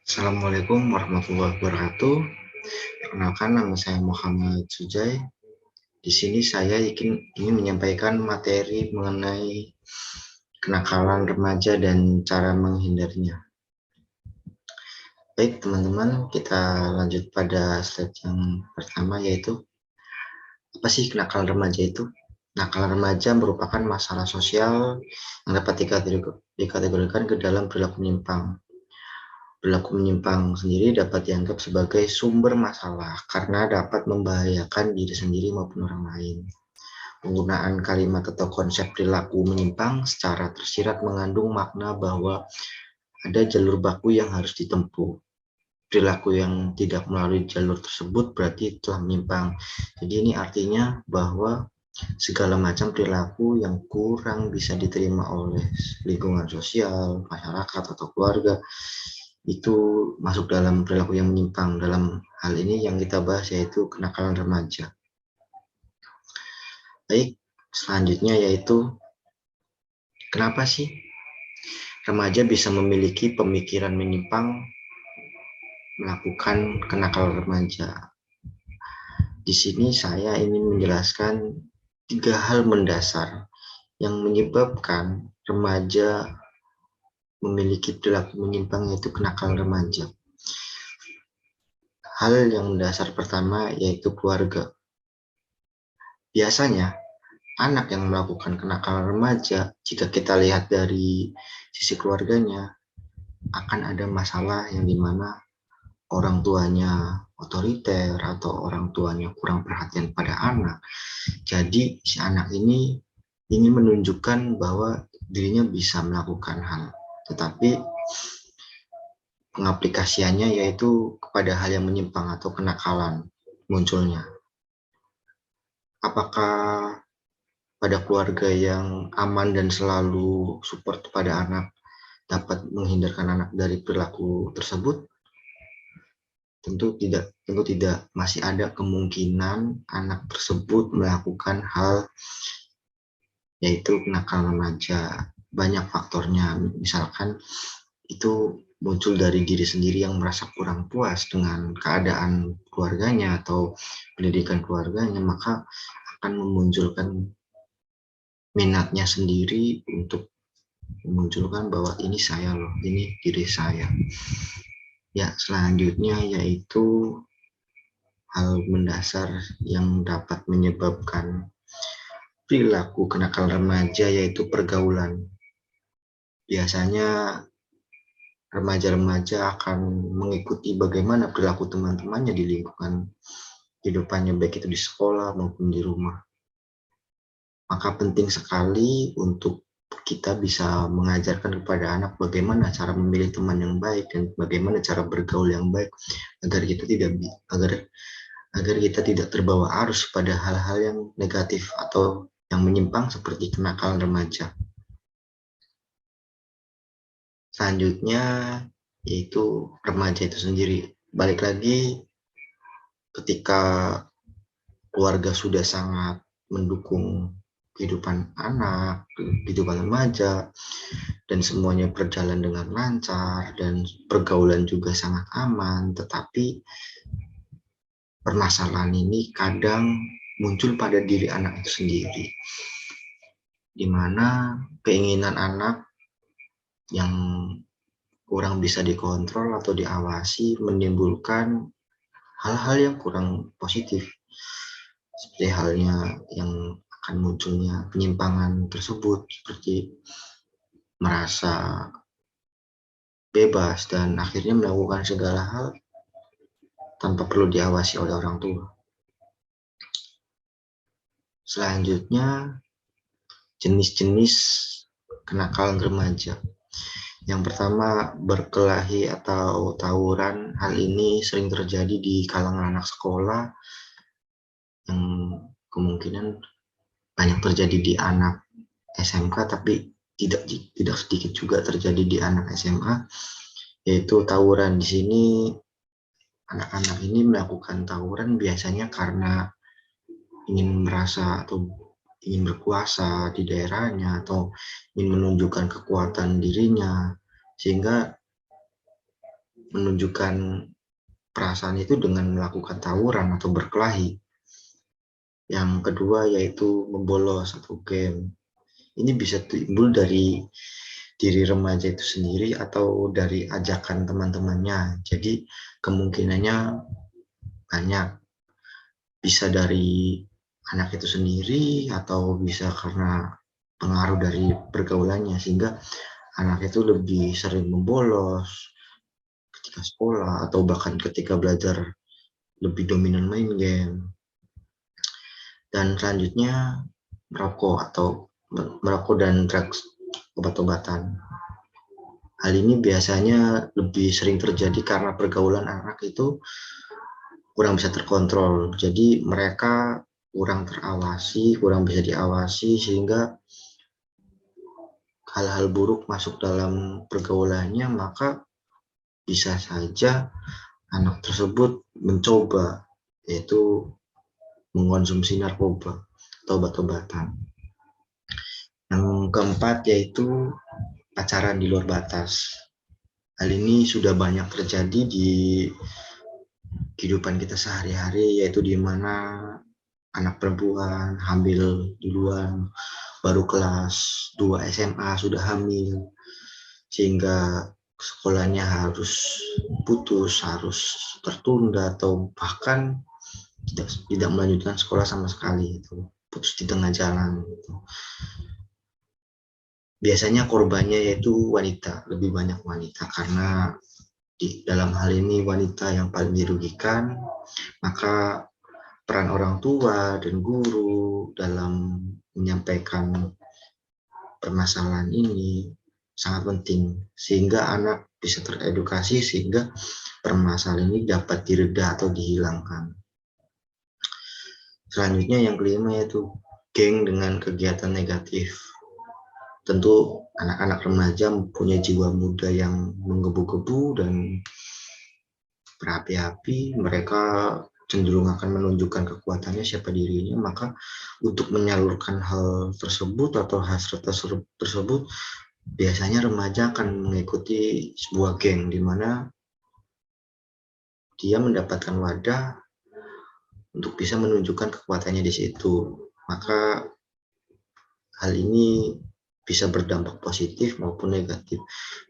Assalamualaikum warahmatullahi wabarakatuh. Perkenalkan, nama saya Muhammad Sujai. Di sini saya ingin menyampaikan materi mengenai kenakalan remaja dan cara menghindarinya. Baik teman-teman, kita lanjut pada slide yang pertama, yaitu apa sih kenakalan remaja itu? Kenakalan remaja merupakan masalah sosial yang dapat dikategorikan ke dalam perilaku menyimpang. Perilaku menyimpang sendiri dapat dianggap sebagai sumber masalah karena dapat membahayakan diri sendiri maupun orang lain. Penggunaan kalimat atau konsep perilaku menyimpang secara tersirat mengandung makna bahwa ada jalur baku yang harus ditempuh. Perilaku yang tidak melalui jalur tersebut berarti telah menyimpang. Jadi ini artinya bahwa segala macam perilaku yang kurang bisa diterima oleh lingkungan sosial, masyarakat, atau keluarga itu masuk dalam perilaku yang menyimpang. Dalam hal ini yang kita bahas yaitu kenakalan remaja. Baik, selanjutnya yaitu kenapa sih remaja bisa memiliki pemikiran menyimpang melakukan kenakalan remaja. Di sini saya ingin menjelaskan 3 hal mendasar yang menyebabkan remaja memiliki perilaku menyimpang, yaitu kenakalan remaja. Hal yang mendasar pertama yaitu keluarga. Biasanya anak yang melakukan kenakalan remaja, jika kita lihat dari sisi keluarganya, akan ada masalah yang dimana orang tuanya otoriter atau orang tuanya kurang perhatian pada anak. Jadi si anak ini ingin menunjukkan bahwa dirinya bisa melakukan hal, tetapi pengaplikasiannya yaitu kepada hal yang menyimpang atau kenakalan munculnya. Apakah pada keluarga yang aman dan selalu support kepada anak dapat menghindarkan anak dari perilaku tersebut? Tentu tidak. Masih ada kemungkinan anak tersebut melakukan hal yaitu kenakalan remaja. Banyak faktornya, misalkan itu muncul dari diri sendiri yang merasa kurang puas dengan keadaan keluarganya atau pendidikan keluarganya, maka akan memunculkan minatnya sendiri untuk memunculkan bahwa ini saya loh, ini diri saya. Ya, selanjutnya yaitu hal mendasar yang dapat menyebabkan perilaku kenakalan remaja yaitu pergaulan. Biasanya remaja-remaja akan mengikuti bagaimana perilaku teman-temannya di lingkungan kehidupannya, baik itu di sekolah maupun di rumah. Maka penting sekali untuk kita bisa mengajarkan kepada anak bagaimana cara memilih teman yang baik dan bagaimana cara bergaul yang baik agar kita tidak terbawa arus pada hal-hal yang negatif atau yang menyimpang seperti kenakalan remaja. Selanjutnya yaitu remaja itu sendiri. Balik lagi, ketika keluarga sudah sangat mendukung kehidupan anak, kehidupan remaja, dan semuanya berjalan dengan lancar, dan pergaulan juga sangat aman, tetapi permasalahan ini kadang muncul pada diri anak itu sendiri, di mana keinginan anak yang kurang bisa dikontrol atau diawasi menimbulkan hal-hal yang kurang positif, seperti halnya yang akan munculnya penyimpangan tersebut, seperti merasa bebas dan akhirnya melakukan segala hal tanpa perlu diawasi oleh orang tua. Selanjutnya, jenis-jenis kenakalan remaja. Yang pertama, berkelahi atau tawuran. Hal ini sering terjadi di kalangan anak sekolah, yang kemungkinan banyak terjadi di anak SMK, tapi tidak sedikit juga terjadi di anak SMA, yaitu tawuran. Di sini anak-anak ini melakukan tawuran biasanya karena ingin merasa atau ingin berkuasa di daerahnya atau ingin menunjukkan kekuatan dirinya, sehingga menunjukkan perasaan itu dengan melakukan tawuran atau berkelahi. Yang kedua yaitu membolos atau game. Ini bisa timbul dari diri remaja itu sendiri atau dari ajakan teman-temannya. Jadi kemungkinannya banyak. Bisa dari anak itu sendiri atau bisa karena pengaruh dari pergaulannya, sehingga anak itu lebih sering membolos ketika sekolah atau bahkan ketika belajar lebih dominan main game. Dan selanjutnya merokok dan drugs, obat-obatan. Hal ini biasanya lebih sering terjadi karena pergaulan anak itu kurang bisa terkontrol. Jadi mereka kurang terawasi, kurang bisa diawasi, sehingga hal-hal buruk masuk dalam pergaulannya, maka bisa saja anak tersebut mencoba, yaitu mengkonsumsi narkoba atau obat-obatan. Yang keempat yaitu pacaran di luar batas. Hal ini sudah banyak terjadi di kehidupan kita sehari-hari, yaitu di mana anak perempuan hamil duluan, baru kelas 2 SMA sudah hamil, sehingga sekolahnya harus putus, harus tertunda, atau bahkan tidak melanjutkan sekolah sama sekali, itu putus di tengah jalan gitu. Biasanya korbannya yaitu wanita, lebih banyak wanita, karena di dalam hal ini wanita yang paling dirugikan. Maka peran orang tua dan guru dalam menyampaikan permasalahan ini sangat penting, sehingga anak bisa teredukasi, sehingga permasalahan ini dapat direda atau dihilangkan. Selanjutnya yang kelima yaitu geng dengan kegiatan negatif. Tentu anak-anak remaja mempunyai jiwa muda yang menggebu-gebu dan berapi-api. Mereka cenderung akan menunjukkan kekuatannya, siapa dirinya. Maka untuk menyalurkan hal tersebut atau hasrat tersebut, biasanya remaja akan mengikuti sebuah geng, di mana dia mendapatkan wadah untuk bisa menunjukkan kekuatannya di situ. Maka hal ini bisa berdampak positif maupun negatif.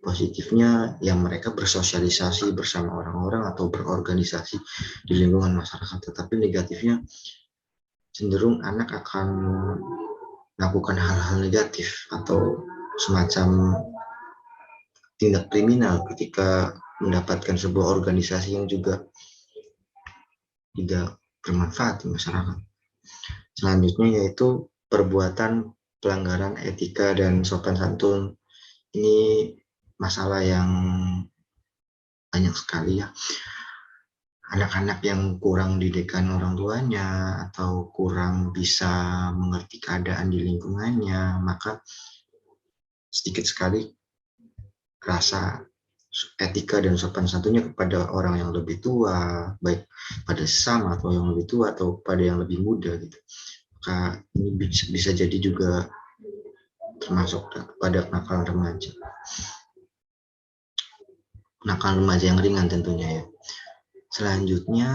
Positifnya yang mereka bersosialisasi bersama orang-orang atau berorganisasi di lingkungan masyarakat. Tetapi negatifnya cenderung anak akan melakukan hal-hal negatif atau semacam tindak kriminal ketika mendapatkan sebuah organisasi yang juga tidak bermanfaat di masyarakat. Selanjutnya yaitu perbuatan pelanggaran etika dan sopan santun. Ini masalah yang banyak sekali ya. Anak-anak yang kurang didikan orang tuanya atau kurang bisa mengerti keadaan di lingkungannya, maka sedikit sekali rasa etika dan sopan santunnya kepada orang yang lebih tua, baik pada sesama atau yang lebih tua atau pada yang lebih muda gitu. Maka ini bisa jadi juga termasuk pada kenakalan remaja. Kenakalan remaja yang ringan tentunya ya. Selanjutnya,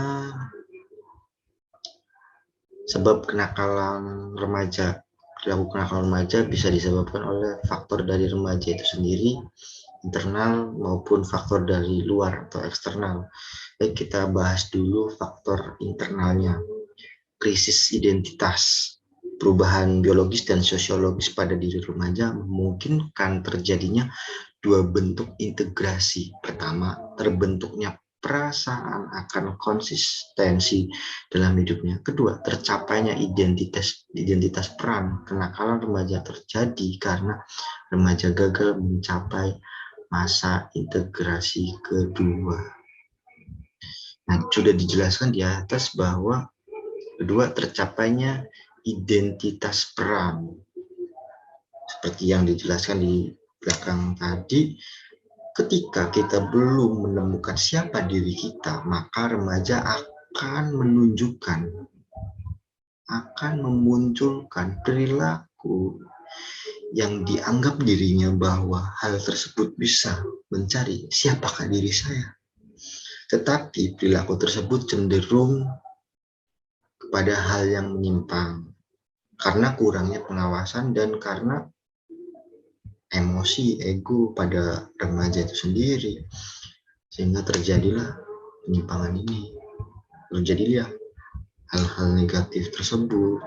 sebab kenakalan remaja. Perilaku kenakalan remaja bisa disebabkan oleh faktor dari remaja itu sendiri, internal maupun faktor dari luar atau eksternal. Baik, kita bahas dulu faktor internalnya. Krisis identitas. Perubahan biologis dan sosiologis pada diri remaja memungkinkan terjadinya dua bentuk integrasi. Pertama, terbentuknya perasaan akan konsistensi dalam hidupnya. Kedua, tercapainya identitas peran. Kenakalan remaja terjadi karena remaja gagal mencapai masa integrasi kedua. Nah, sudah dijelaskan di atas bahwa kedua, tercapainya identitas peran. Seperti yang dijelaskan di belakang tadi, ketika kita belum menemukan siapa diri kita, maka remaja akan menunjukkan, akan memunculkan perilaku yang dianggap dirinya bahwa hal tersebut bisa mencari siapakah diri saya. Tetapi perilaku tersebut cenderung kepada hal yang menyimpang karena kurangnya pengawasan dan karena emosi, ego pada remaja itu sendiri. Sehingga terjadilah penyimpangan ini. Terjadilah hal-hal negatif tersebut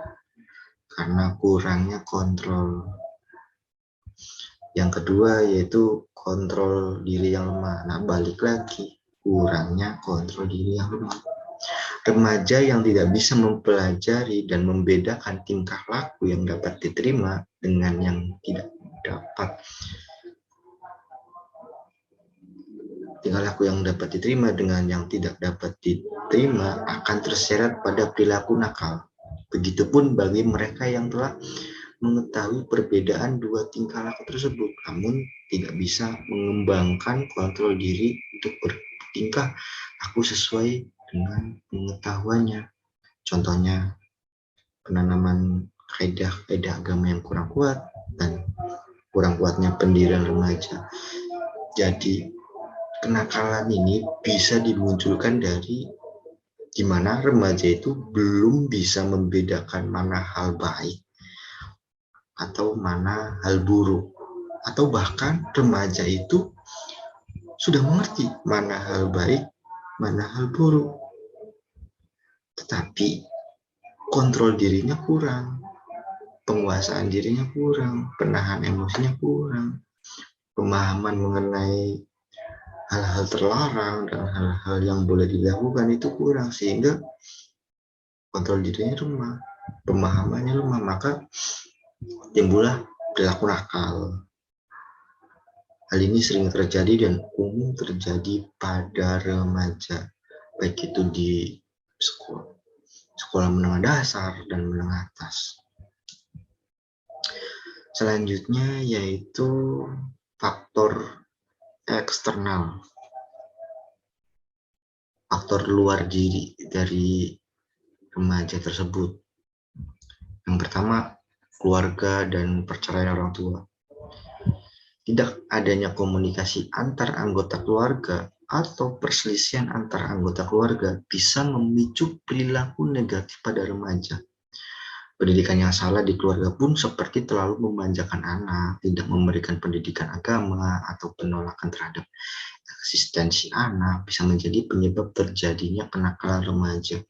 karena kurangnya kontrol. Yang kedua yaitu kontrol diri yang lemah. Nah, balik lagi, kurangnya kontrol diri yang lemah. Remaja yang tidak bisa mempelajari dan membedakan tingkah laku yang dapat diterima dengan yang tidak dapat. Tingkah laku yang dapat diterima dengan yang tidak dapat diterima akan terseret pada perilaku nakal. Begitupun bagi mereka yang telah mengetahui perbedaan dua tingkah laku tersebut, namun tidak bisa mengembangkan kontrol diri untuk bertingkah laku sesuai dengan pengetahuannya. Contohnya, penanaman kaidah-kaidah agama yang kurang kuat dan kurang kuatnya pendirian remaja. Jadi, kenakalan ini bisa dimunculkan dari di mana remaja itu belum bisa membedakan mana hal baik atau mana hal buruk, atau bahkan remaja itu sudah mengerti mana hal baik, mana hal buruk, tetapi kontrol dirinya kurang, penguasaan dirinya kurang, penahan emosinya kurang, pemahaman mengenai hal-hal terlarang dan hal-hal yang boleh dilakukan itu kurang, sehingga kontrol dirinya lemah, pemahamannya lemah, maka timbullah perilaku nakal. Hal ini sering terjadi dan umum terjadi pada remaja, baik itu di sekolah menengah dasar dan menengah atas. Selanjutnya yaitu faktor eksternal, faktor luar diri dari remaja tersebut. Yang pertama, keluarga dan perceraian orang tua. Tidak adanya komunikasi antar anggota keluarga atau perselisihan antar anggota keluarga bisa memicu perilaku negatif pada remaja. Pendidikan yang salah di keluarga pun seperti terlalu memanjakan anak, tidak memberikan pendidikan agama, atau penolakan terhadap eksistensi anak bisa menjadi penyebab terjadinya kenakalan remaja.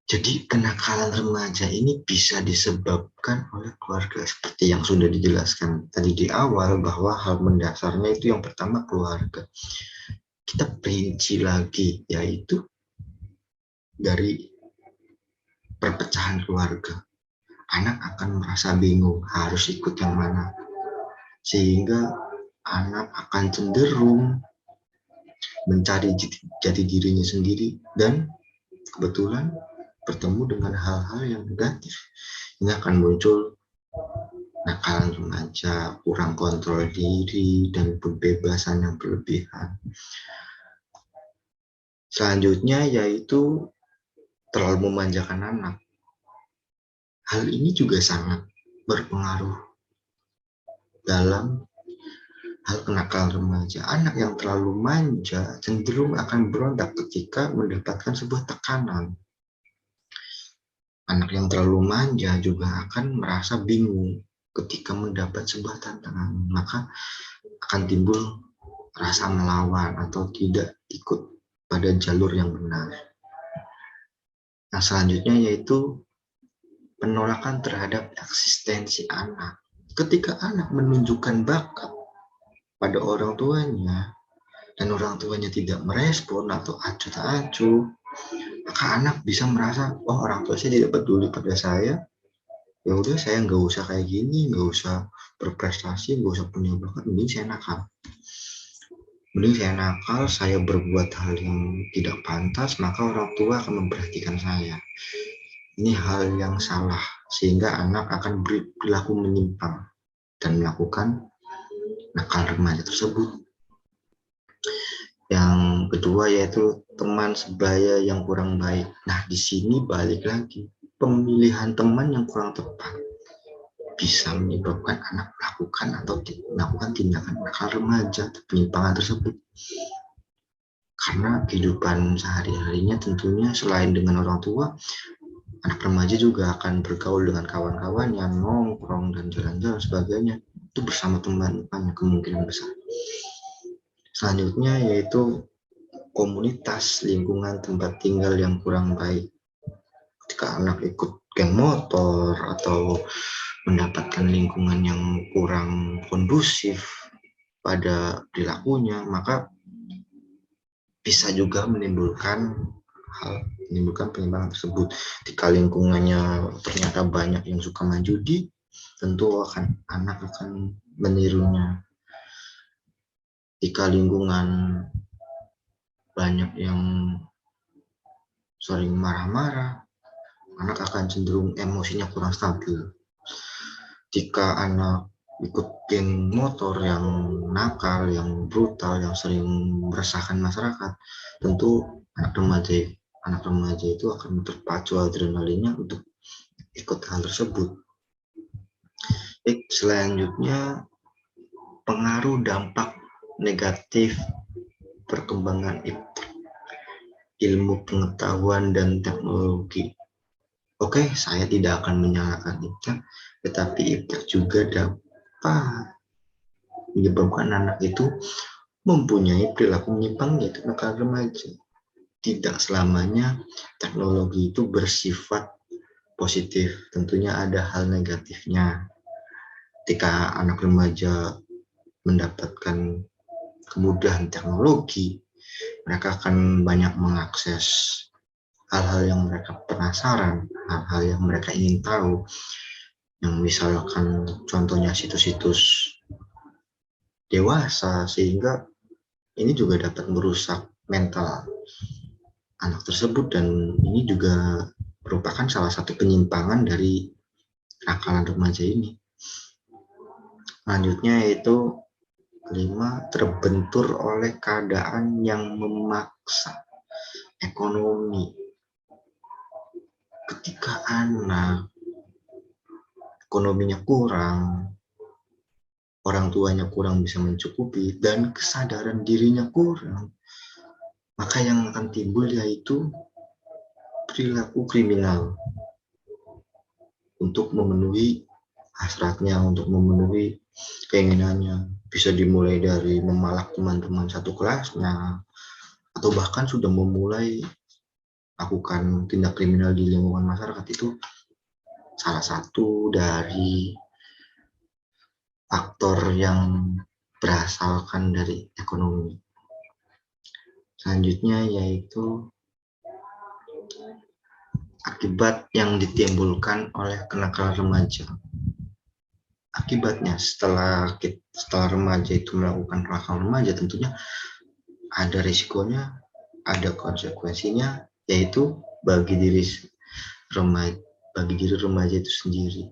Jadi kenakalan remaja ini bisa disebabkan oleh keluarga, seperti yang sudah dijelaskan tadi di awal, bahwa hal mendasarnya itu yang pertama keluarga. Kita perinci lagi, yaitu dari perpecahan keluarga. Anak akan merasa bingung harus ikut yang mana, sehingga anak akan cenderung mencari jati dirinya sendiri dan kebetulan bertemu dengan hal-hal yang negatif. Ini akan muncul nakalan remaja, kurang kontrol diri, dan kebebasan yang berlebihan. Selanjutnya yaitu terlalu memanjakan anak. Hal ini juga sangat berpengaruh dalam hal kenakalan remaja. Anak yang terlalu manja cenderung akan berontak ketika mendapatkan sebuah tekanan. Anak yang terlalu manja juga akan merasa bingung ketika mendapat sebuah tantangan, maka akan timbul rasa melawan atau tidak ikut pada jalur yang benar. Nah, selanjutnya yaitu penolakan terhadap eksistensi anak. Ketika anak menunjukkan bakat pada orang tuanya dan orang tuanya tidak merespon atau acuh tak acuh, maka anak bisa merasa, oh orang tua saya tidak peduli pada saya, ya udah saya nggak usah kayak gini, nggak usah berprestasi, nggak usah punya bakat, mending saya nakal. Saya berbuat hal yang tidak pantas, maka orang tua akan memperhatikan saya. Ini hal yang salah, sehingga anak akan berlaku menyimpang dan melakukan nakal remaja tersebut. Yang kedua yaitu teman sebaya yang kurang baik. Nah, di sini balik lagi, pemilihan teman yang kurang tepat bisa menyebabkan anak melakukan tindakan nakal remaja atau penyimpangan tersebut. Karena kehidupan sehari-harinya tentunya selain dengan orang tua, anak remaja juga akan bergaul dengan kawan-kawannya, nongkrong dan jalan-jalan sebagainya. Itu bersama teman-temannya kemungkinan besar. Selanjutnya yaitu komunitas lingkungan tempat tinggal yang kurang baik. Ketika anak ikut geng motor atau mendapatkan lingkungan yang kurang kondusif pada perilakunya, maka bisa juga menimbulkan penyimpangan tersebut. Jika lingkungannya ternyata banyak yang suka main judi, tentu anak akan menirunya. Jika lingkungan banyak yang sering marah-marah, anak akan cenderung emosinya kurang stabil. Jika anak ikut geng motor yang nakal, yang brutal, yang sering meresahkan masyarakat, tentu anak remaja itu akan terpacu adrenalinnya untuk ikut hal tersebut. Selanjutnya, pengaruh dampak negatif perkembangan ilmu pengetahuan dan teknologi. Oke, saya tidak akan menyalahkan Iptek, tetapi Iptek juga dapat menyebabkan anak itu mempunyai perilaku menyimpang, yaitu nakal remaja. Tidak selamanya teknologi itu bersifat positif, tentunya ada hal negatifnya. Ketika anak remaja mendapatkan kemudahan teknologi, mereka akan banyak mengakses hal-hal yang mereka penasaran, hal-hal yang mereka ingin tahu, yang misalkan contohnya situs-situs dewasa, sehingga ini juga dapat merusak mental anak tersebut, dan ini juga merupakan salah satu penyimpangan dari nakalan remaja ini. Selanjutnya yaitu kelima, terbentur oleh keadaan yang memaksa ekonomi. Ketika anak ekonominya kurang, orang tuanya kurang bisa mencukupi, dan kesadaran dirinya kurang, maka yang akan timbul yaitu perilaku kriminal untuk memenuhi hasratnya, untuk memenuhi keinginannya. Bisa dimulai dari memalak teman-teman satu kelasnya, atau bahkan sudah memulai lakukan tindak kriminal di lingkungan masyarakat. Itu salah satu dari faktor yang berasalkan dari ekonomi. Selanjutnya yaitu akibat yang ditimbulkan oleh kenakalan remaja. Akibatnya setelah remaja itu melakukan kenakalan remaja, tentunya ada risikonya, ada konsekuensinya, yaitu bagi diri remaja itu sendiri.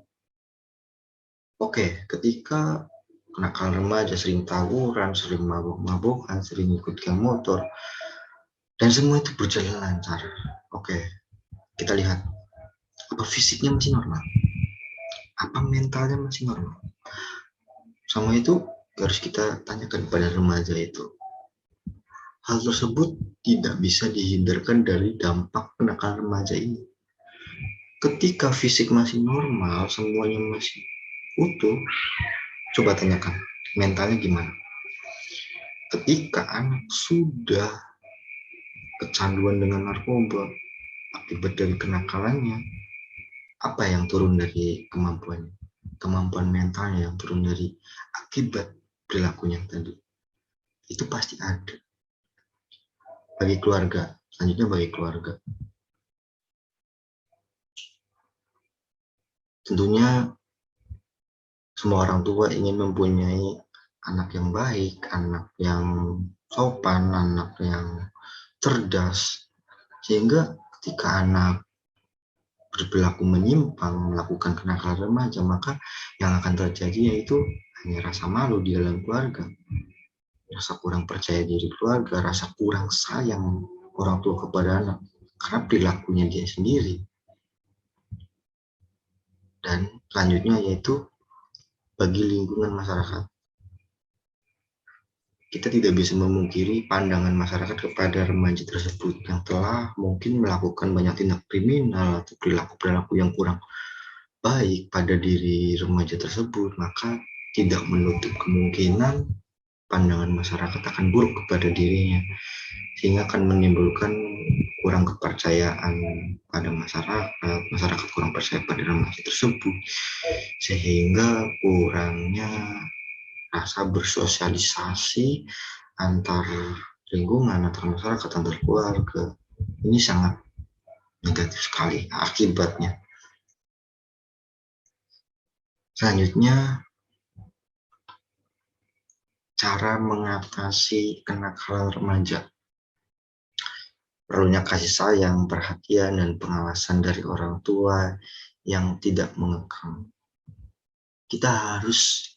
Oke, ketika kenakalan remaja sering tawuran, sering mabuk-mabukan, sering ikut geng motor, dan semua itu berjalan lancar. Oke, kita lihat, apa fisiknya masih normal? Apa mentalnya masih normal? Sama itu harus kita tanyakan pada remaja itu. Hal tersebut tidak bisa dihindarkan dari dampak kenakalan remaja ini. Ketika fisik masih normal, semuanya masih utuh, coba tanyakan, mentalnya gimana? Ketika anak sudah kecanduan dengan narkoba, akibat dari kenakalannya, apa yang turun dari kemampuannya? Kemampuan mentalnya yang turun dari akibat perilakunya tadi. Itu pasti ada. Bagi keluarga, selanjutnya bagi keluarga. Tentunya semua orang tua ingin mempunyai anak yang baik, anak yang sopan, anak yang cerdas, sehingga ketika anak berperilaku menyimpang, melakukan kenakalan remaja, maka yang akan terjadi yaitu hanya rasa malu di dalam keluarga, rasa kurang percaya diri keluarga, rasa kurang sayang orang tua kepada anak karena perilakunya dia sendiri. Dan selanjutnya yaitu bagi lingkungan masyarakat. kita tidak bisa memungkiri pandangan masyarakat kepada remaja tersebut yang telah mungkin melakukan banyak tindak kriminal atau perilaku-perilaku yang kurang baik pada diri remaja tersebut, maka tidak menutup kemungkinan pandangan masyarakat akan buruk kepada dirinya, sehingga akan menimbulkan kurang kepercayaan pada masyarakat, masyarakat kurang percaya pada remaja tersebut, sehingga kurangnya rasa bersosialisasi antar lingkungan, antar masyarakat, antar keluarga. Ini sangat negatif sekali akibatnya. Selanjutnya, cara mengatasi kenakalan remaja. Perlunya kasih sayang, perhatian, dan pengawasan dari orang tua yang tidak mengekang. Kita harus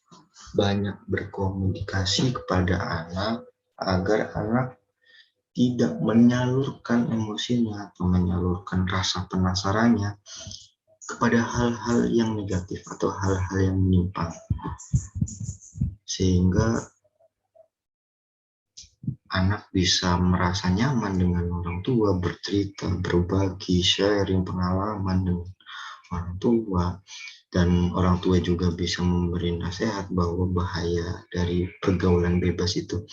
banyak berkomunikasi kepada anak agar anak tidak menyalurkan emosinya atau menyalurkan rasa penasarannya kepada hal-hal yang negatif atau hal-hal yang menyimpang, sehingga anak bisa merasa nyaman dengan orang tua, bercerita, berbagi, sharing pengalaman dengan orang tua, dan orang tua juga bisa memberi nasihat bahwa bahaya dari pergaulan bebas itu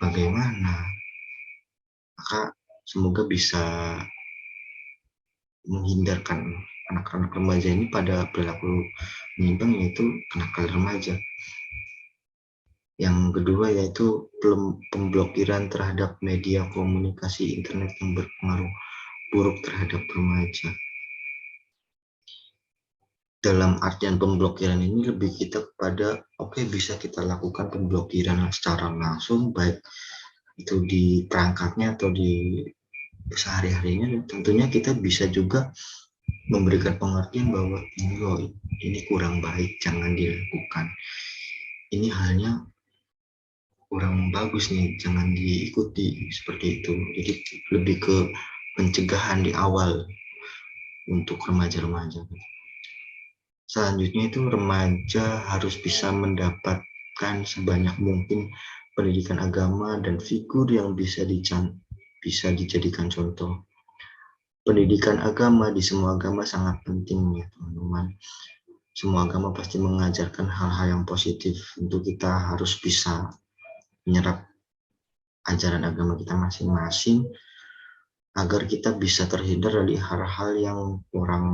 bagaimana. Maka semoga bisa menghindarkan anak-anak remaja ini pada perilaku menyimpang, yaitu kenakalan remaja. Yang kedua yaitu pemblokiran terhadap media komunikasi internet yang berpengaruh buruk terhadap remaja. Dalam artian pemblokiran ini lebih kita kepada bisa kita lakukan pemblokiran secara langsung, baik itu di perangkatnya atau di sehari-harinya. Tentunya kita bisa juga memberikan pengertian bahwa ini kurang baik, jangan dilakukan. Ini halnya kurang bagus nih, jangan diikuti, seperti itu. Jadi lebih ke pencegahan di awal untuk remaja-remaja. Selanjutnya itu remaja harus bisa mendapatkan sebanyak mungkin pendidikan agama dan figur yang bisa dijadikan contoh. Pendidikan agama di semua agama sangat penting ya teman-teman. Semua agama pasti mengajarkan hal-hal yang positif. Untuk kita harus bisa menyerap ajaran agama kita masing-masing agar kita bisa terhindar dari hal-hal yang kurang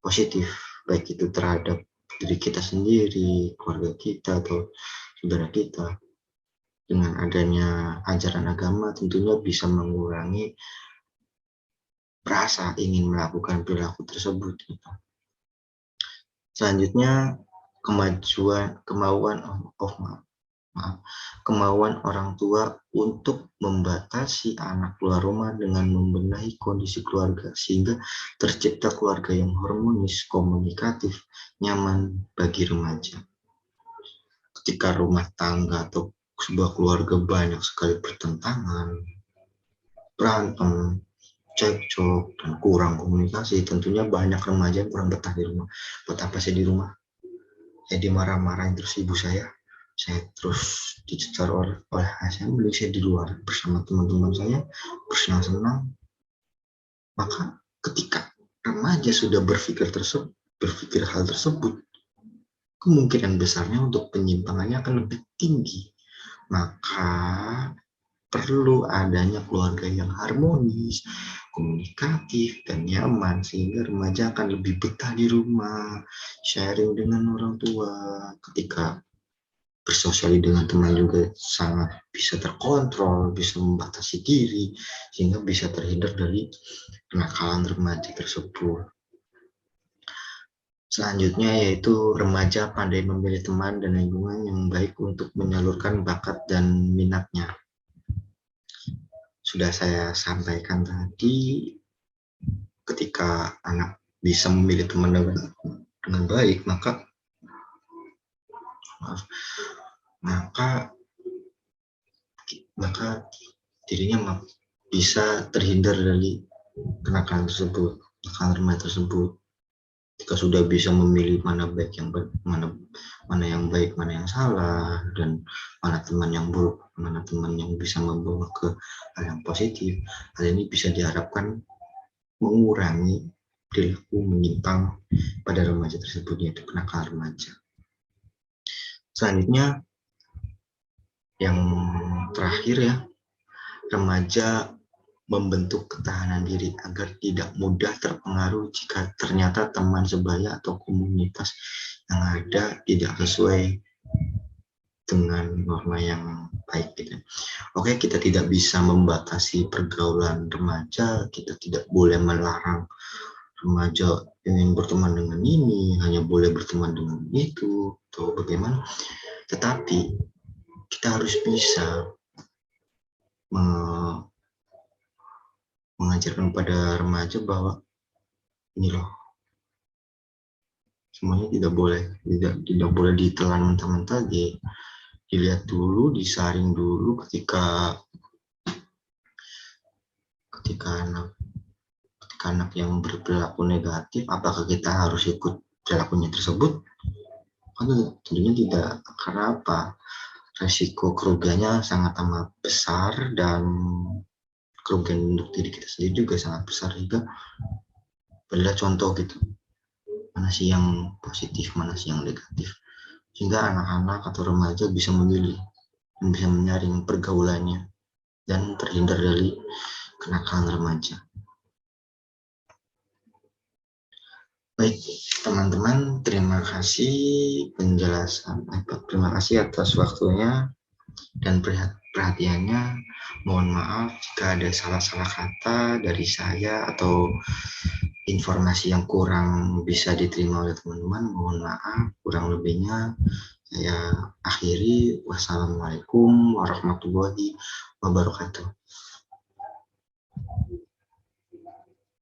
positif, baik itu terhadap diri kita sendiri, keluarga kita, atau saudara kita. Dengan adanya ajaran agama tentunya bisa mengurangi rasa ingin melakukan perilaku tersebut. Selanjutnya, kemauan orang tua untuk membatasi anak keluar rumah dengan membenahi kondisi keluarga sehingga tercipta keluarga yang harmonis, komunikatif, nyaman bagi remaja. Ketika rumah tangga atau sebuah keluarga banyak sekali pertentangan, berantem, cekcok, dan kurang komunikasi, tentunya banyak remaja yang kurang betah di rumah. Buat apa saya di rumah? Saya dimarah-marahin terus ibu saya terus dicecar oleh saya, mending saya di luar bersama teman-teman saya bersenang-senang. Maka ketika remaja sudah berpikir hal tersebut, kemungkinan besarnya untuk penyimpangannya akan lebih tinggi. Maka perlu adanya keluarga yang harmonis, komunikatif, dan nyaman, sehingga remaja akan lebih betah di rumah, sharing dengan orang tua. Ketika bersosialisasi dengan teman juga sangat bisa terkontrol, bisa membatasi diri, sehingga bisa terhindar dari kenakalan remaja tersebut. Selanjutnya yaitu remaja pandai memilih teman dan lingkungan yang baik untuk menyalurkan bakat dan minatnya. Sudah saya sampaikan tadi, ketika anak bisa memilih teman dengan baik, maka dirinya bisa terhindar dari kenakalan tersebut, kenakalan remaja tersebut. Ketika sudah bisa memilih mana baik yang mana yang baik, mana yang salah, dan mana teman yang buruk, mana teman yang bisa membawa ke hal yang positif, hal ini bisa diharapkan mengurangi perilaku menyimpang pada remaja tersebut, yaitu kenakalan remaja. Selanjutnya, yang terakhir ya, remaja membentuk ketahanan diri agar tidak mudah terpengaruh jika ternyata teman sebaya atau komunitas yang ada tidak sesuai dengan norma yang baik gitu. Oke, kita tidak bisa membatasi pergaulan remaja, kita tidak boleh melarang remaja ingin berteman dengan ini, hanya boleh berteman dengan itu, atau bagaimana. Tetapi kita harus bisa mengajarkan pada remaja bahwa ini loh, semuanya tidak boleh ditelan mentah-mentah, dilihat dulu, disaring dulu ketika anak yang berperilaku negatif, apakah kita harus ikut perilakunya tersebut? Kan tentunya tidak, karena apa? Resiko kerugiannya sangat amat besar dan kerugian untuk diri kita sendiri juga sangat besar juga. Beda contoh gitu, mana sih yang positif, mana sih yang negatif, sehingga anak-anak atau remaja bisa memilih, bisa menyaring pergaulannya dan terhindar dari kenakalan remaja. Baik teman-teman, terima kasih terima kasih atas waktunya dan perhatiannya. Mohon maaf jika ada salah-salah kata dari saya atau informasi yang kurang bisa diterima oleh teman-teman. Mohon maaf, kurang lebihnya saya akhiri. Wassalamualaikum warahmatullahi wabarakatuh.